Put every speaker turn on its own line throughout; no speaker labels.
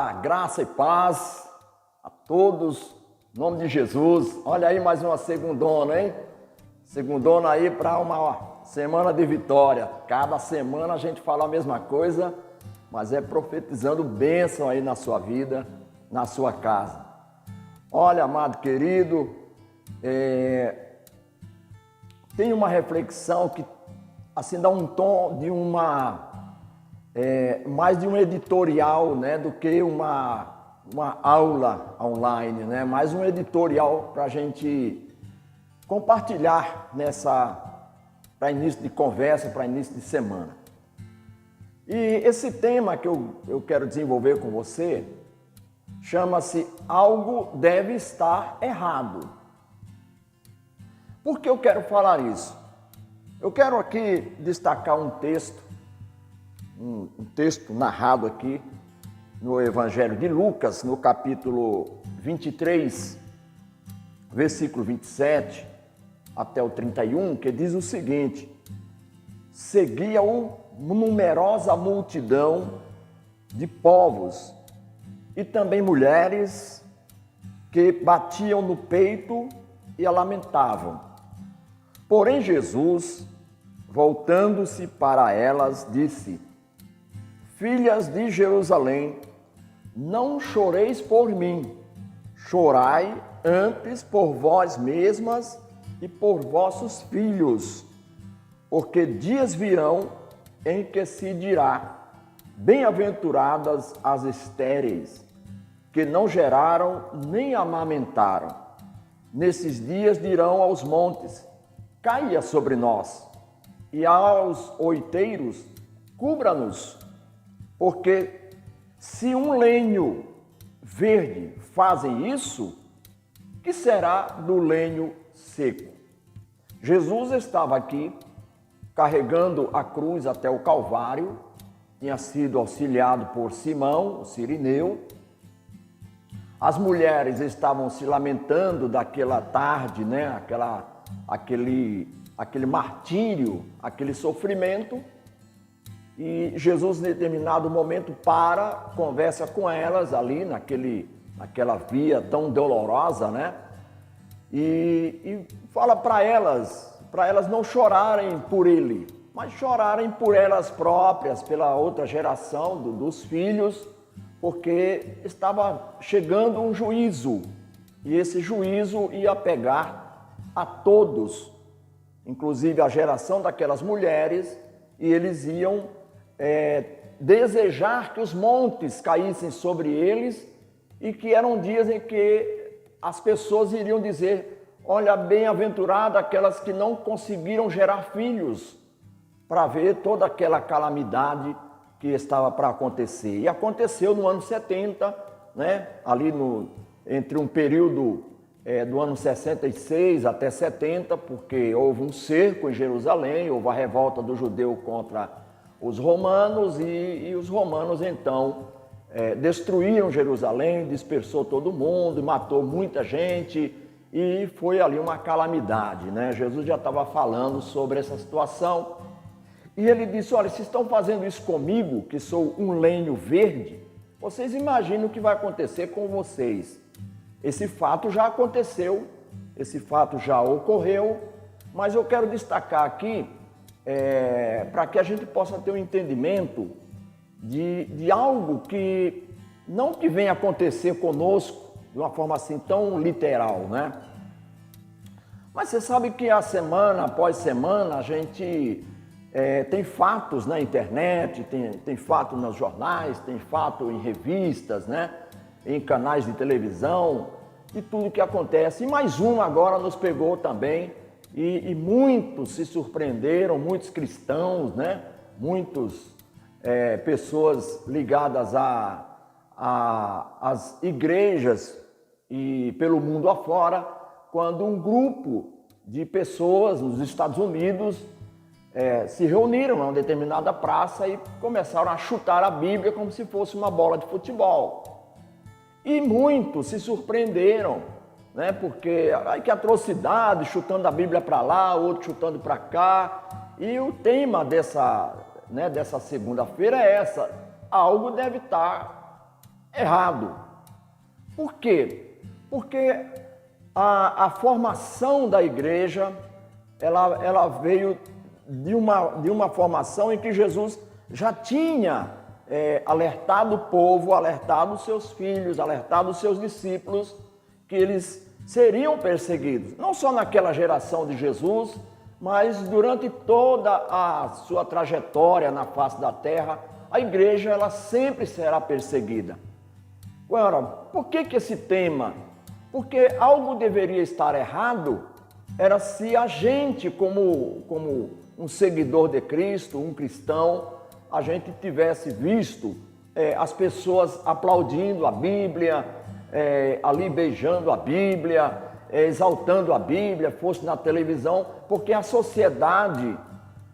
Olá, graça e paz a todos, em nome de Jesus. Olha aí mais uma segundona, hein? Segundona aí para uma semana de vitória. Cada semana a gente fala a mesma coisa, mas é profetizando bênção aí na sua vida, na sua casa. Olha, amado querido, tem uma reflexão que assim dá um tom de mais de um editorial, né, do que uma aula online, né, mais um editorial para a gente compartilhar para início de conversa, para início de semana. E esse tema que eu quero desenvolver com você chama-se Algo Deve Estar Errado. Por que eu quero falar isso? Eu quero aqui destacar um texto narrado aqui no Evangelho de Lucas, no capítulo 23, versículo 27 até o 31, que diz o seguinte: seguia-o numerosa multidão de povos e também mulheres que batiam no peito e a lamentavam. Porém Jesus, voltando-se para elas, disse: Filhas de Jerusalém, não choreis por mim, chorai antes por vós mesmas e por vossos filhos, porque dias virão em que se dirá: bem-aventuradas as estéreis, que não geraram nem amamentaram. Nesses dias dirão aos montes: caia sobre nós, e aos oiteiros: cubra-nos. Porque se um lenho verde fazem isso, que será do lenho seco? Jesus estava aqui carregando a cruz até o Calvário, tinha sido auxiliado por Simão, o Cirineu. As mulheres estavam se lamentando daquela tarde, né? Aquele martírio, aquele sofrimento. E Jesus, em determinado momento, conversa com elas ali naquela via tão dolorosa, né? E fala para elas não chorarem por ele, mas chorarem por elas próprias, pela outra geração dos filhos, porque estava chegando um juízo, e esse juízo ia pegar a todos, inclusive a geração daquelas mulheres, e eles iam desejar que os montes caíssem sobre eles, e que eram dias em que as pessoas iriam dizer: olha, bem-aventurada aquelas que não conseguiram gerar filhos, para ver toda aquela calamidade que estava para acontecer. E aconteceu no ano 70, né? Ali entre um período do ano 66 até 70, porque houve um cerco em Jerusalém, houve a revolta do judeu contra os romanos, e os romanos então destruíram Jerusalém, dispersou todo mundo, matou muita gente, e foi ali uma calamidade, né? Jesus já estava falando sobre essa situação, e ele disse: olha, se estão fazendo isso comigo, que sou um lenho verde, vocês imaginam o que vai acontecer com vocês. Esse fato já aconteceu, esse fato já ocorreu, mas eu quero destacar aqui para que a gente possa ter um entendimento de algo que não que venha acontecer conosco de uma forma assim tão literal, né? Mas você sabe que a semana após semana a gente tem fatos na internet, tem fato nos jornais, tem fato em revistas, né? Em canais de televisão, e tudo que acontece. E mais um agora nos pegou também, e muitos se surpreenderam, muitos cristãos, né? Muitas pessoas ligadas às igrejas e pelo mundo afora, quando um grupo de pessoas nos Estados Unidos se reuniram em uma determinada praça e começaram a chutar a Bíblia como se fosse uma bola de futebol. E muitos se surpreenderam, né? Porque, ai, que atrocidade, chutando a Bíblia para lá, outro chutando para cá. E o tema dessa segunda-feira é essa: algo deve estar errado. Por quê? Porque a formação da igreja, ela veio de uma formação em que Jesus já tinha alertado o povo, alertado os seus filhos, alertado os seus discípulos, que eles seriam perseguidos. Não só naquela geração de Jesus, mas durante toda a sua trajetória na face da terra, a igreja ela sempre será perseguida. Agora, por que esse tema? Porque algo deveria estar errado, era se a gente, como um seguidor de Cristo, um cristão, a gente tivesse visto as pessoas aplaudindo a Bíblia, ali beijando a Bíblia, exaltando a Bíblia, fosse na televisão, porque a sociedade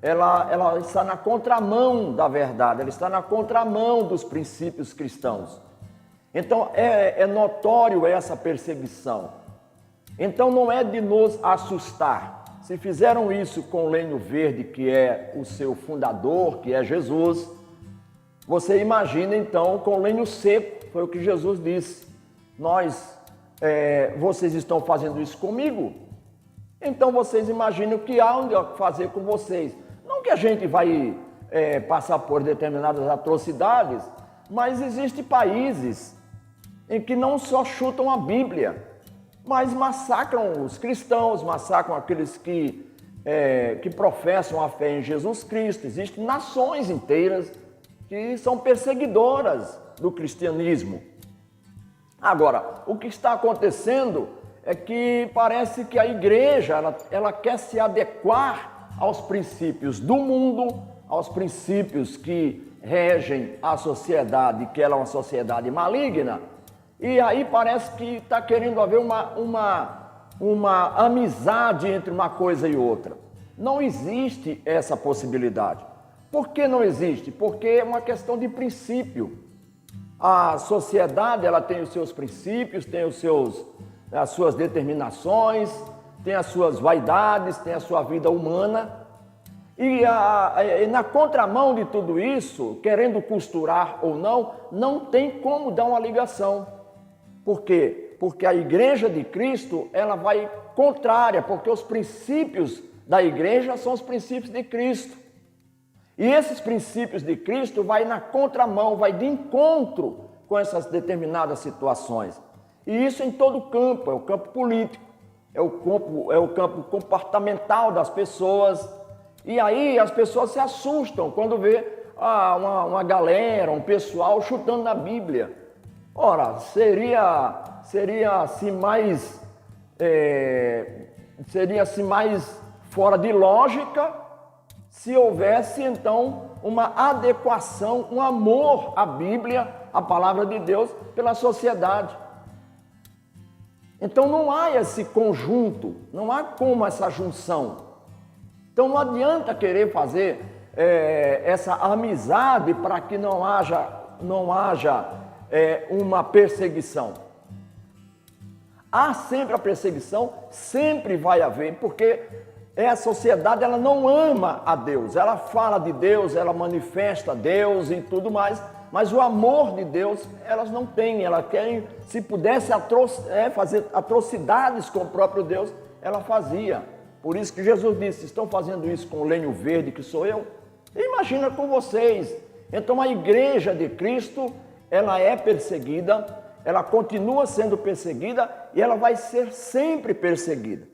ela está na contramão da verdade, ela está na contramão dos princípios cristãos. Então é notório essa perseguição. Então não é de nos assustar. Se fizeram isso com o lenho verde, que é o seu fundador, que é Jesus, você imagina então com o lenho seco, foi o que Jesus disse. Vocês estão fazendo isso comigo? Então vocês imaginam o que há de fazer com vocês. Não que a gente vai passar por determinadas atrocidades, mas existem países em que não só chutam a Bíblia, mas massacram os cristãos, massacram aqueles que professam a fé em Jesus Cristo. Existem nações inteiras que são perseguidoras do cristianismo. Agora, o que está acontecendo é que parece que a igreja ela quer se adequar aos princípios do mundo, aos princípios que regem a sociedade, que ela é uma sociedade maligna, e aí parece que está querendo haver uma amizade entre uma coisa e outra. Não existe essa possibilidade. Por que não existe? Porque é uma questão de princípio. A sociedade ela tem os seus princípios, tem as suas determinações, tem as suas vaidades, tem a sua vida humana. E na contramão de tudo isso, querendo costurar ou não tem como dar uma ligação. Por quê? Porque a igreja de Cristo, ela vai contrária, porque os princípios da igreja são os princípios de Cristo. E esses princípios de Cristo vai na contramão, vai de encontro com essas determinadas situações. E isso em todo o campo, é o campo político, é o campo comportamental das pessoas. E aí as pessoas se assustam quando vê uma galera, um pessoal chutando na Bíblia. Ora, seria assim mais fora de lógica se houvesse então uma adequação, um amor à Bíblia, à palavra de Deus, pela sociedade. Então não há esse conjunto, não há como essa junção. Então não adianta querer fazer essa amizade para que não haja uma perseguição. Há sempre a perseguição, sempre vai haver, porque a sociedade ela não ama a Deus, ela fala de Deus, ela manifesta Deus e tudo mais, mas o amor de Deus elas não têm, elas querem, se pudesse fazer atrocidades com o próprio Deus, ela fazia. Por isso que Jesus disse, estão fazendo isso com o lenho verde que sou eu? Imagina com vocês. Então a igreja de Cristo, ela é perseguida, ela continua sendo perseguida e ela vai ser sempre perseguida.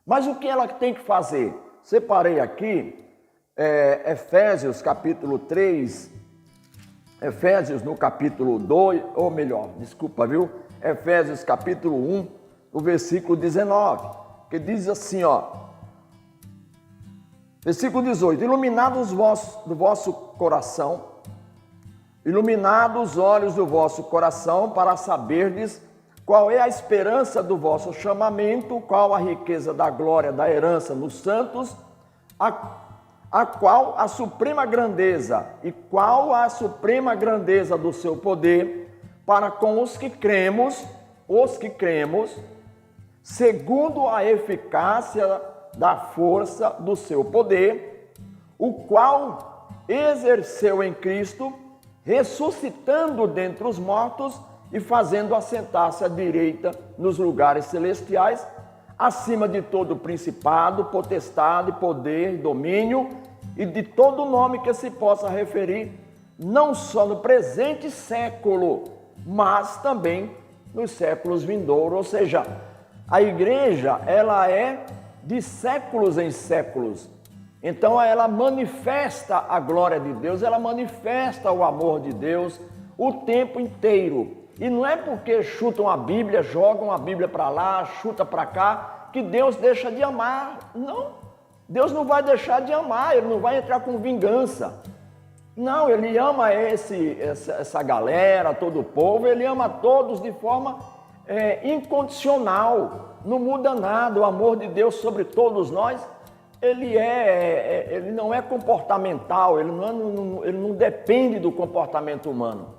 Mas o que ela tem que fazer? Separei aqui Efésios capítulo 3, Efésios no capítulo 2, ou melhor, desculpa, viu? Efésios capítulo 1, o versículo 19, que diz assim, ó, versículo 18, iluminados do vosso coração, iluminados os olhos do vosso coração, para saberdes qual é a esperança do vosso chamamento, qual a riqueza da glória da herança nos santos, a qual a suprema grandeza e qual a suprema grandeza do seu poder para com os que cremos, segundo a eficácia da força do seu poder, o qual exerceu em Cristo ressuscitando dentre os mortos e fazendo assentar-se à direita nos lugares celestiais, acima de todo principado, potestade, poder, domínio e de todo nome que se possa referir, não só no presente século, mas também nos séculos vindouros. Ou seja, a igreja, ela é de séculos em séculos. Então ela manifesta a glória de Deus, ela manifesta o amor de Deus o tempo inteiro. E não é porque chutam a Bíblia, jogam a Bíblia para lá, chuta para cá, que Deus deixa de amar. Não, Deus não vai deixar de amar, Ele não vai entrar com vingança. Não, Ele ama essa galera, todo o povo, Ele ama todos de forma incondicional. Não muda nada, o amor de Deus sobre todos nós, ele não é comportamental, ele não depende do comportamento humano.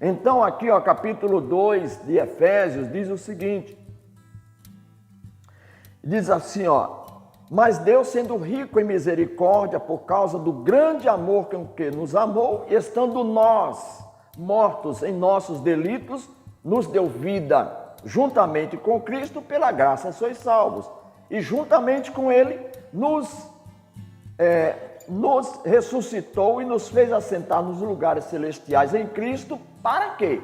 Então aqui, ó, capítulo 2 de Efésios diz o seguinte, diz assim, ó: mas Deus, sendo rico em misericórdia, por causa do grande amor com que nos amou, estando nós mortos em nossos delitos, nos deu vida juntamente com Cristo, pela graça sois salvos. E juntamente com Ele nos ressuscitou e nos fez assentar nos lugares celestiais em Cristo. Para quê?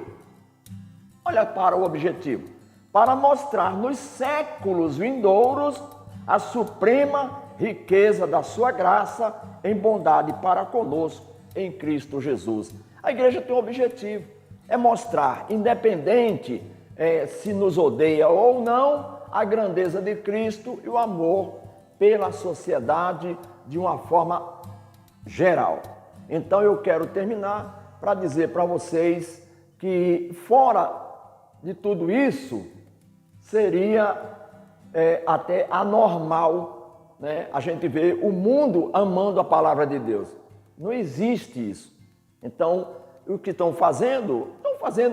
Olha para o objetivo. Para mostrar nos séculos vindouros a suprema riqueza da sua graça em bondade para conosco em Cristo Jesus. A igreja tem um objetivo, é mostrar, independente se nos odeia ou não, a grandeza de Cristo e o amor pela sociedade de uma forma geral. Então eu quero terminar para dizer para vocês que fora de tudo isso, seria até anormal, né? A gente vê o mundo amando a palavra de Deus. Não existe isso. Então, o que estão fazendo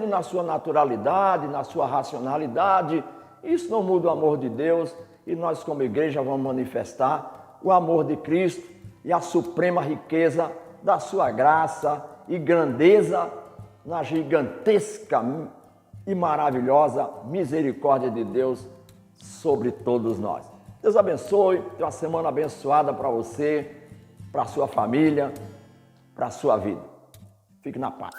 na sua naturalidade, na sua racionalidade. Isso não muda o amor de Deus, e nós como igreja vamos manifestar o amor de Cristo e a suprema riqueza da sua graça e grandeza na gigantesca e maravilhosa misericórdia de Deus sobre todos nós. Deus abençoe, tenha uma semana abençoada para você, para a sua família, para a sua vida. Fique na paz.